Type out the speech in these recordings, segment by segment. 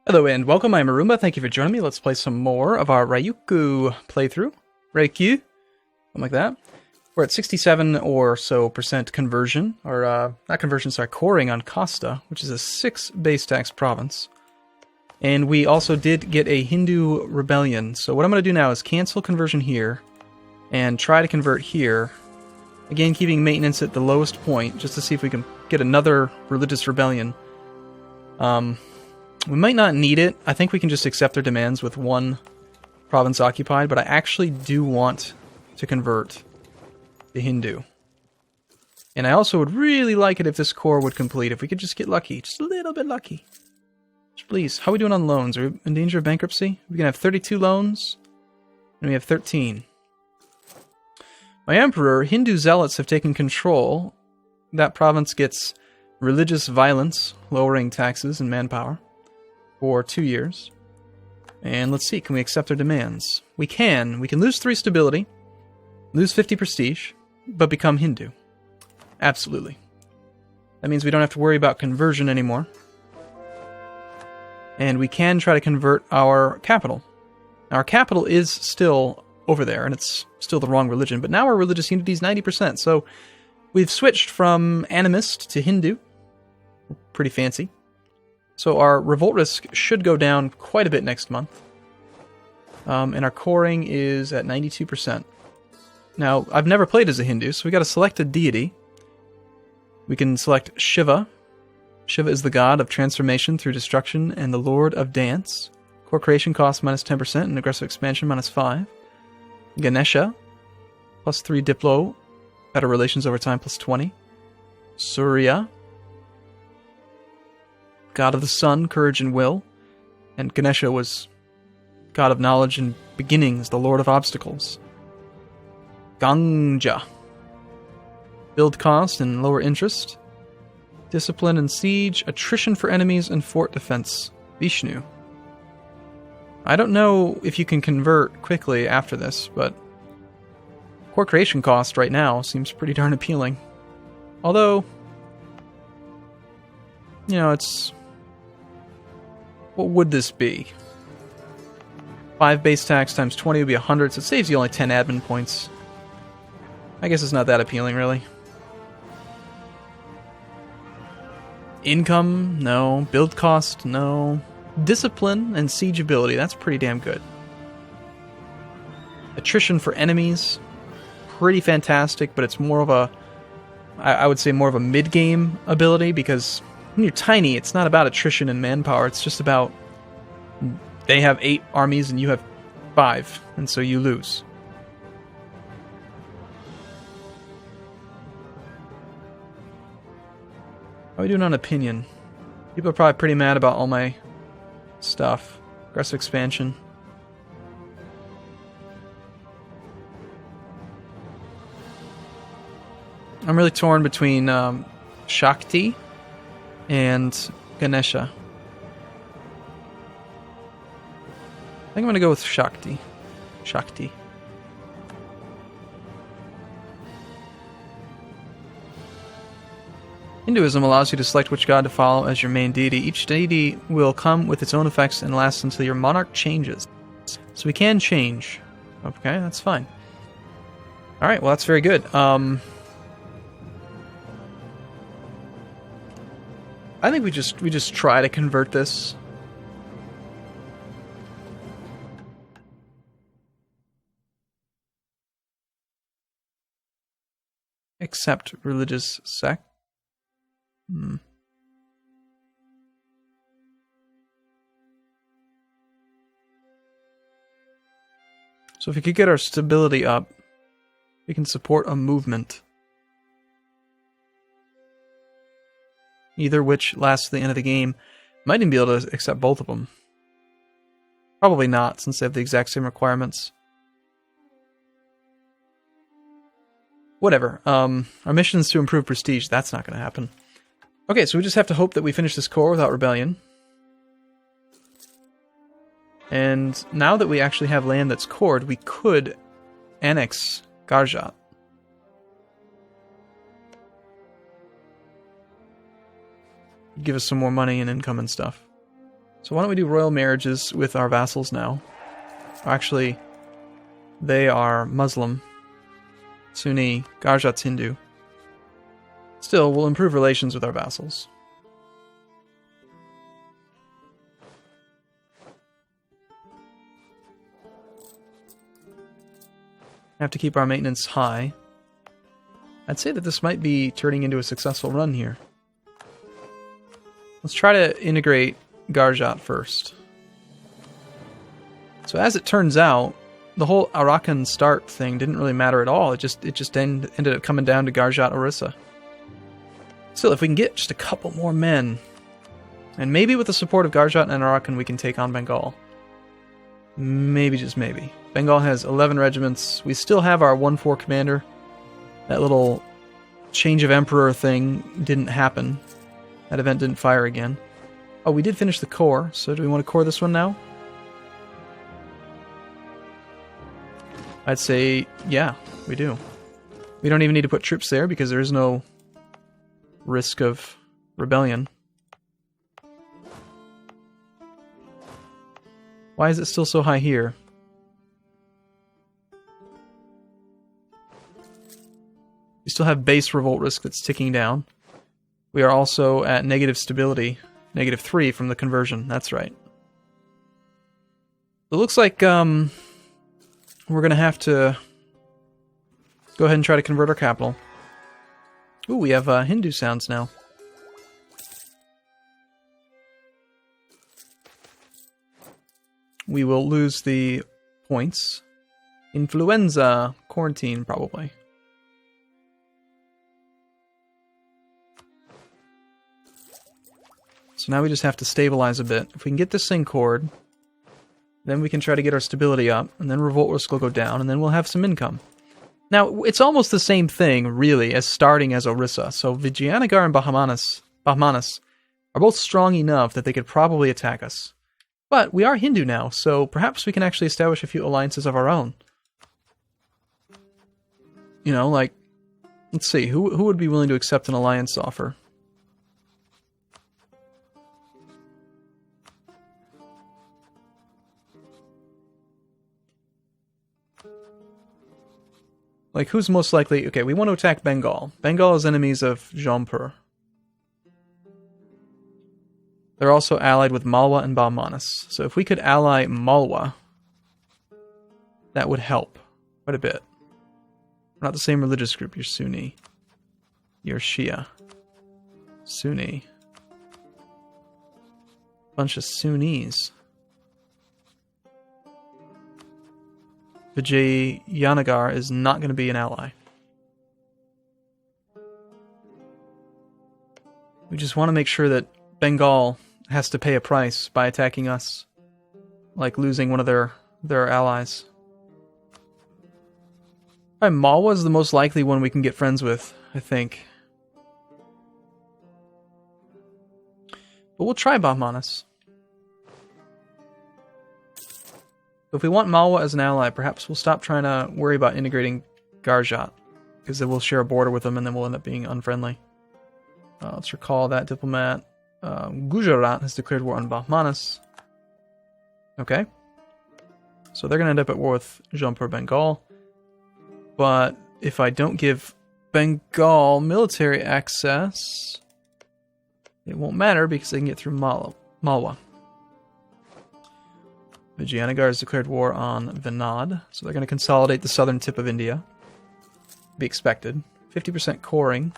Hello and welcome, I'm Arumba. Thank you for joining me. Let's play some more of our Ryukyu playthrough. Ryukyu, something like that. We're at 67 or so percent conversion, or not conversion, sorry, coring on Costa, which is a 6 base tax province. And we also did get a Hindu rebellion. So what I'm going to do now is cancel conversion here and try to convert here. Again, keeping maintenance at the lowest point, just to see if we can get another religious rebellion. We might not need it. I think we can just accept their demands with one province occupied, but I actually do want to convert the Hindu. And I also would really like it if this core would complete, if we could just get lucky, just a little bit lucky. Just please. How are we doing on loans? Are we in danger of bankruptcy? We're going to have 32 loans, and we have 13. My emperor, Hindu zealots have taken control. That province gets religious violence, lowering taxes and manpower, for 2 years. And let's see, can we accept their demands? We can. We can lose 3 stability, lose 50 prestige, but become Hindu. Absolutely. That means we don't have to worry about conversion anymore. And we can try to convert our capital. Our capital is still over there, and it's still the wrong religion, but now our religious unity is 90%, so we've switched from animist to Hindu. Pretty fancy. So our revolt risk should go down quite a bit next month. And our coring is at 92%. Now, I've never played as a Hindu, so we got to select a deity. We can select Shiva. Shiva is the god of transformation through destruction and the lord of dance. Core creation cost minus 10% and aggressive expansion minus 5. Ganesha, plus 3 Diplo, better relations over time plus 20. Surya, god of the sun, courage and will. And Ganesha was god of knowledge and beginnings, the lord of obstacles. Ganja, build cost and lower interest. Discipline and siege, attrition for enemies, and fort defense. Vishnu. I don't know if you can convert quickly after this, but core creation cost right now seems pretty darn appealing. Although, you know, it's... what would this be? 5 base tax times 20 would be 100, so it saves you only 10 admin points. I guess it's not that appealing, really. Income? No. Build cost? No. Discipline and siege ability, that's pretty damn good. Attrition for enemies? Pretty fantastic, but it's more of a... I would say more of a mid-game ability, because when you're tiny, it's not about attrition and manpower, it's just about they have 8 armies and you have 5, and so you lose. How are we doing on opinion? People are probably pretty mad about all my stuff. Aggressive expansion. I'm really torn between Shakti and Ganesha. I think I'm going to go with Shakti. Shakti. Hinduism allows you to select which god to follow as your main deity. Each deity will come with its own effects and last until your monarch changes. So we can change. Okay, that's fine. Alright, well that's very good. I think we just try to convert this. Accept religious sect. So if we could get our stability up, we can support a movement. Either which lasts to the end of the game. Might even be able to accept both of them. Probably not, since they have the exact same requirements. Whatever. Our mission is to improve prestige. That's not going to happen. Okay, so we just have to hope that we finish this core without rebellion. And now that we actually have land that's cored, we could annex Garjat. Give us some more money and income and stuff. So why don't we do royal marriages with our vassals now? Actually, they are Muslim. Sunni, Garjat's Hindu. Still, we'll improve relations with our vassals. Have to keep our maintenance high. I'd say that this might be turning into a successful run here. Let's try to integrate Garjat first. So as it turns out, the whole Arakan start thing didn't really matter at all. It just ended up coming down to Garjat Orissa. Still, if we can get just a couple more men, and maybe with the support of Garjat and Arakan, we can take on Bengal. Maybe, just maybe. Bengal has 11 regiments. We still have our 1-4 commander. That little change of emperor thing didn't happen. That event didn't fire again. Oh, we did finish the core, so do we want to core this one now? I'd say, yeah, we do. We don't even need to put troops there because there is no risk of rebellion. Why is it still so high here? We still have base revolt risk that's ticking down. We are also at negative stability. -3 from the conversion, that's right. It looks like we're going to have to go ahead and try to convert our capital. Ooh, we have Hindu sounds now. We will lose the points. Influenza, quarantine, probably. So now we just have to stabilize a bit. If we can get this thing cored, then we can try to get our stability up, and then revolt risk will go down, and then we'll have some income. Now, it's almost the same thing, really, as starting as Orissa. So Vijayanagar and Bahmanas are both strong enough that they could probably attack us. But we are Hindu now, so perhaps we can actually establish a few alliances of our own. You know, like, let's see, who would be willing to accept an alliance offer? Like, who's most likely... Okay, we want to attack Bengal. Bengal is enemies of Jaunpur. They're also allied with Malwa and Bahmanas. So if we could ally Malwa, that would help quite a bit. We're not the same religious group. You're Sunni. You're Shia. Sunni. Bunch of Sunnis. Vijayanagar is not going to be an ally. We just want to make sure that Bengal has to pay a price by attacking us, like losing one of their allies. Malwa is the most likely one we can get friends with, I think. But we'll try Bahmanas. If we want Malwa as an ally, perhaps we'll stop trying to worry about integrating Garjat, because then we'll share a border with them and then we'll end up being unfriendly. Let's recall that diplomat. Gujarat has declared war on Bahmanas. Okay. So they're going to end up at war with Jaunpur Bengal. But if I don't give Bengal military access, it won't matter because they can get through Malwa. Vijayanagar has declared war on Vinod, so they're going to consolidate the southern tip of India. Be expected. 50% coring.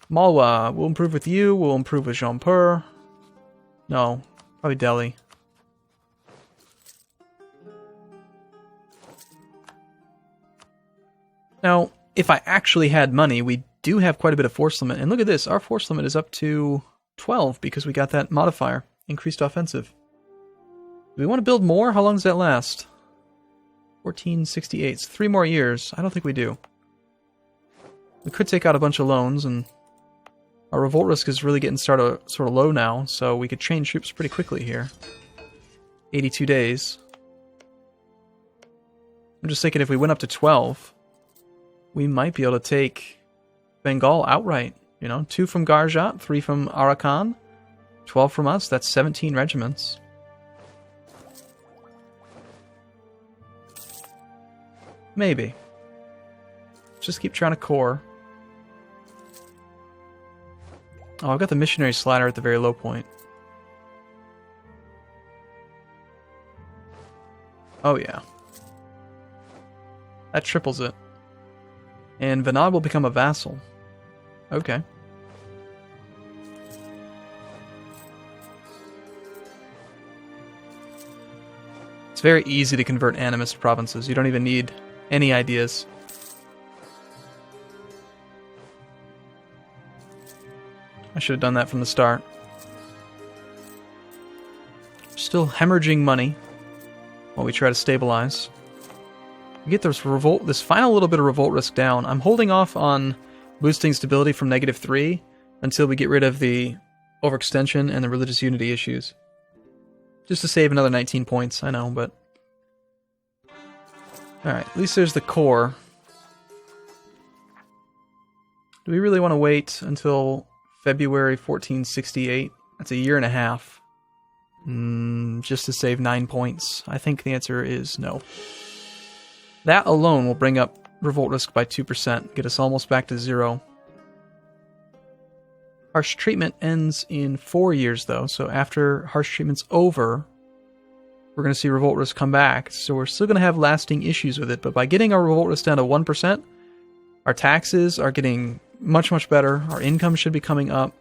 Malwa, we'll improve with you, we'll improve with Jaunpur. No, probably Delhi. Now, if I actually had money, we do have quite a bit of force limit. And look at this, our force limit is up to 12 because we got that modifier, increased offensive. Do we want to build more? How long does that last? 1468. 3 more years. I don't think we do. We could take out a bunch of loans, and our revolt risk is really getting sort of low now, so we could train troops pretty quickly here. 82 days. I'm just thinking if we went up to 12, we might be able to take Bengal outright. You know, 2 from Garjat, 3 from Arakan. 12 from us, that's 17 regiments. Maybe. Just keep trying to core. Oh, I've got the missionary slider at the very low point. Oh yeah. That triples it. And Vinod will become a vassal. Okay. It's very easy to convert animist provinces. You don't even need any ideas. I should have done that from the start. Still hemorrhaging money while we try to stabilize. We get this final little bit of revolt risk down. I'm holding off on boosting stability from -3 until we get rid of the overextension and the religious unity issues. Just to save another 19 points, I know, but... Alright, at least there's the core. Do we really want to wait until February 1468? That's a year and a half. Just to save 9 points. I think the answer is no. That alone will bring up revolt risk by 2%, get us almost back to 0. Harsh treatment ends in 4 years, though, so after harsh treatment's over, we're going to see revolt risk come back. So we're still going to have lasting issues with it, but by getting our revolt risk down to 1%, our taxes are getting much, much better. Our income should be coming up.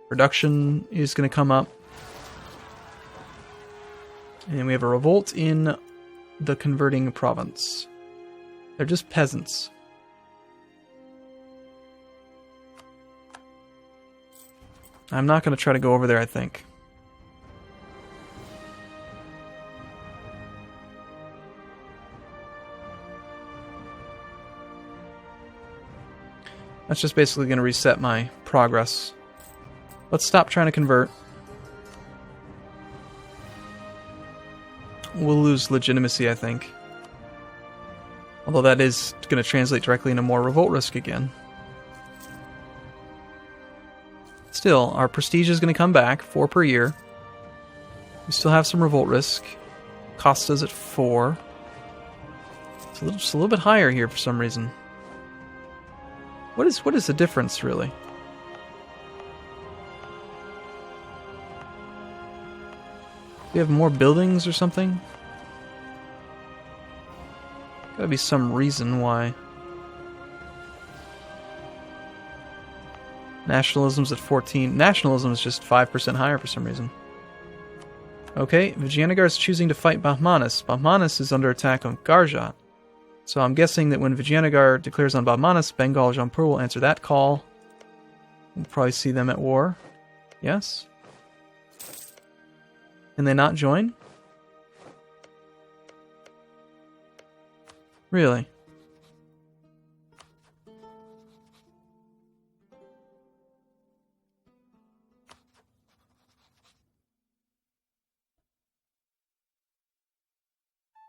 Production is going to come up. And we have a revolt in the converting province. They're just peasants. I'm not going to try to go over there, I think. That's just basically going to reset my progress. Let's stop trying to convert. We'll lose legitimacy, I think. Although that is going to translate directly into more revolt risk again. Still, our prestige is going to come back, 4 per year. We still have some revolt risk. Costa's at 4. It's just a little bit higher here for some reason. What is the difference, really? We have more buildings or something? Gotta be some reason why. Nationalism's at 14. Nationalism is just 5% higher for some reason. Okay, Vijayanagar's choosing to fight Bahmanis. Bahmanis is under attack on Garjat. So I'm guessing that when Vijayanagar declares on Bahmanis, Bengal Jampur will answer that call. We'll probably see them at war. Yes? Can they not join? Really?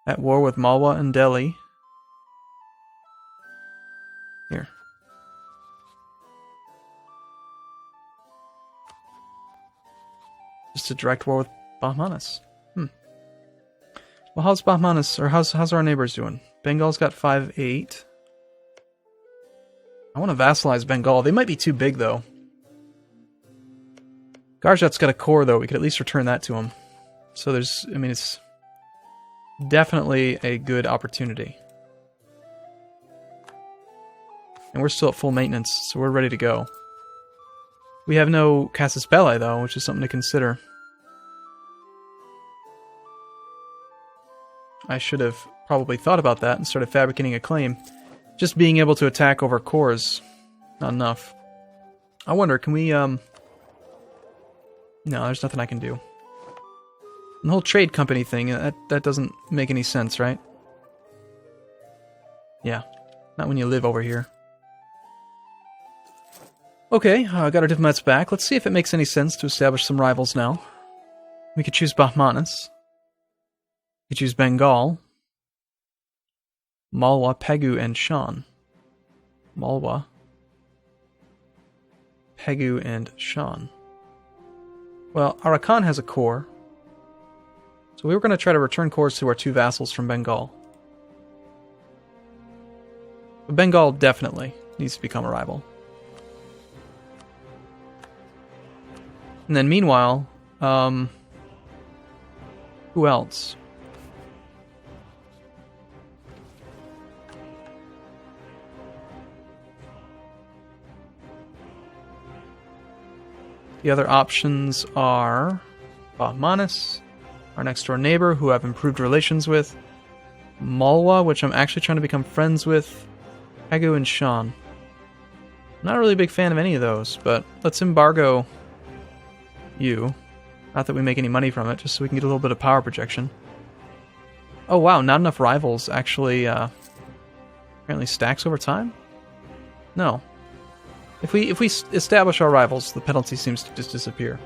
At war with Malwa and Delhi. Here. Just a direct war with Bahmanis. Well, how's Bahmanis, or how's our neighbors doing? Bengal's got 5-8. I want to vassalize Bengal. They might be too big, though. Garjat's got a core, though. We could at least return that to him. So there's, I mean, it's definitely a good opportunity. And we're still at full maintenance, so we're ready to go. We have no Casus Belli, though, which is something to consider. I should have probably thought about that and started fabricating a claim. Just being able to attack over cores, not enough. I wonder, can we, No, there's nothing I can do. And the whole trade company thing, that doesn't make any sense, right? Yeah, not when you live over here. Okay, got our diplomats back. Let's see if it makes any sense to establish some rivals now. We could choose Bahmanis. We could choose Bengal. Malwa, Pegu, and Shan. Malwa. Pegu and Shan. Well, Arakan has a core. So we were going to try to return cores to our 2 vassals from Bengal. But Bengal definitely needs to become a rival. And then meanwhile, who else? The other options are Bahmanis, our next door neighbor, who I've improved relations with, Malwa, which I'm actually trying to become friends with, Pegu and Shan. Not really a big fan of any of those, but let's embargo you. Not that we make any money from it, just so we can get a little bit of power projection. Oh wow, not enough rivals actually apparently stacks over time? No. If we establish our rivals, the penalty seems to just disappear.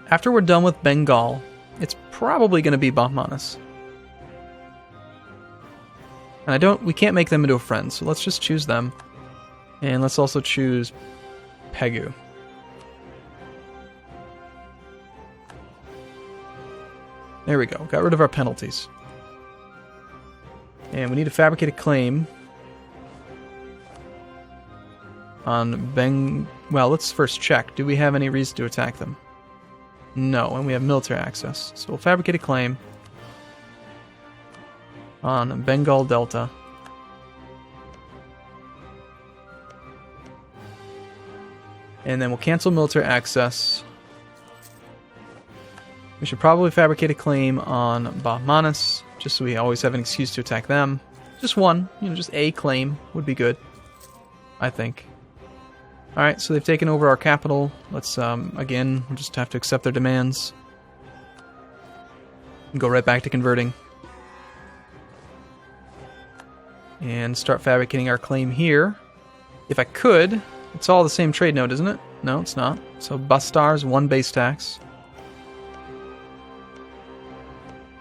After we're done with Bengal, it's probably going to be Bahmanis. And we can't make them into a friend, so let's just choose them. And let's also choose Pegu. There we go. Got rid of our penalties. And we need to fabricate a claim on Well, let's first check. Do we have any reason to attack them? No, and we have military access. So we'll fabricate a claim on Bengal Delta. And then we'll cancel military access. We should probably fabricate a claim on Bahmanis, just so we always have an excuse to attack them. Just one, just a claim would be good, I think. Alright, so they've taken over our capital. Let's, again, we'll just have to accept their demands. And go right back to converting. And start fabricating our claim here. If I could, it's all the same trade node, isn't it? No, it's not. So Bastar's 1 base tax.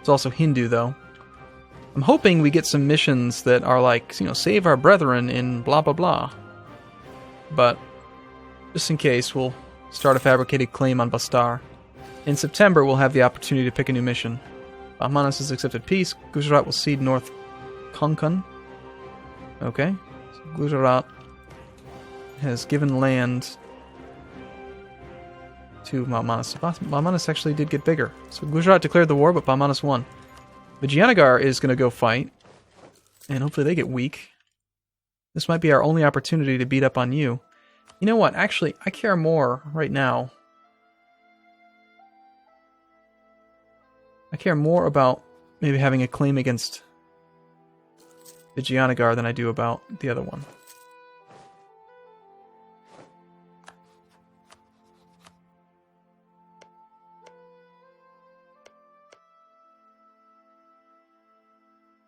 It's also Hindu, though. I'm hoping we get some missions that are like, save our brethren in blah blah blah. But, just in case, we'll start a fabricated claim on Bastar. In September, we'll have the opportunity to pick a new mission. Bahmanis has accepted peace. Gujarat will cede North Konkan. Okay. So Gujarat has given land to Bahmanis. Bahmanis actually did get bigger. So Gujarat declared the war, but Bahmanis won. Vijayanagar is going to go fight, and hopefully they get weak. This might be our only opportunity to beat up on you. You know what? Actually, I care more right now. I care more about maybe having a claim against Vijayanagar than I do about the other one.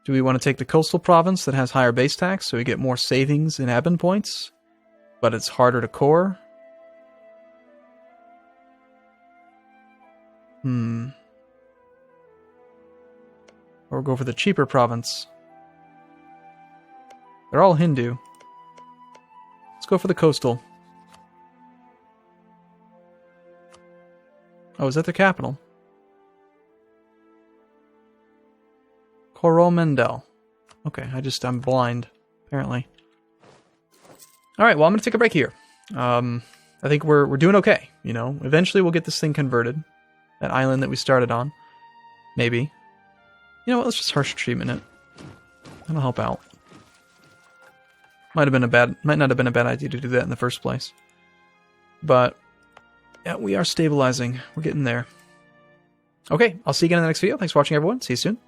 Do we want to take the coastal province that has higher base tax so we get more savings in admin points, but it's harder to core? Or go for the cheaper province. They're all Hindu. Let's go for the coastal. Oh, is that the capital? Coromandel. Okay, I'm blind, apparently. Alright, well, I'm going to take a break here. I think we're doing okay, Eventually we'll get this thing converted. That island that we started on. Maybe. You know what, let's just harsh treatment it. That'll help out. Might not have been a bad idea to do that in the first place. But, yeah, we are stabilizing. We're getting there. Okay, I'll see you again in the next video. Thanks for watching, everyone. See you soon.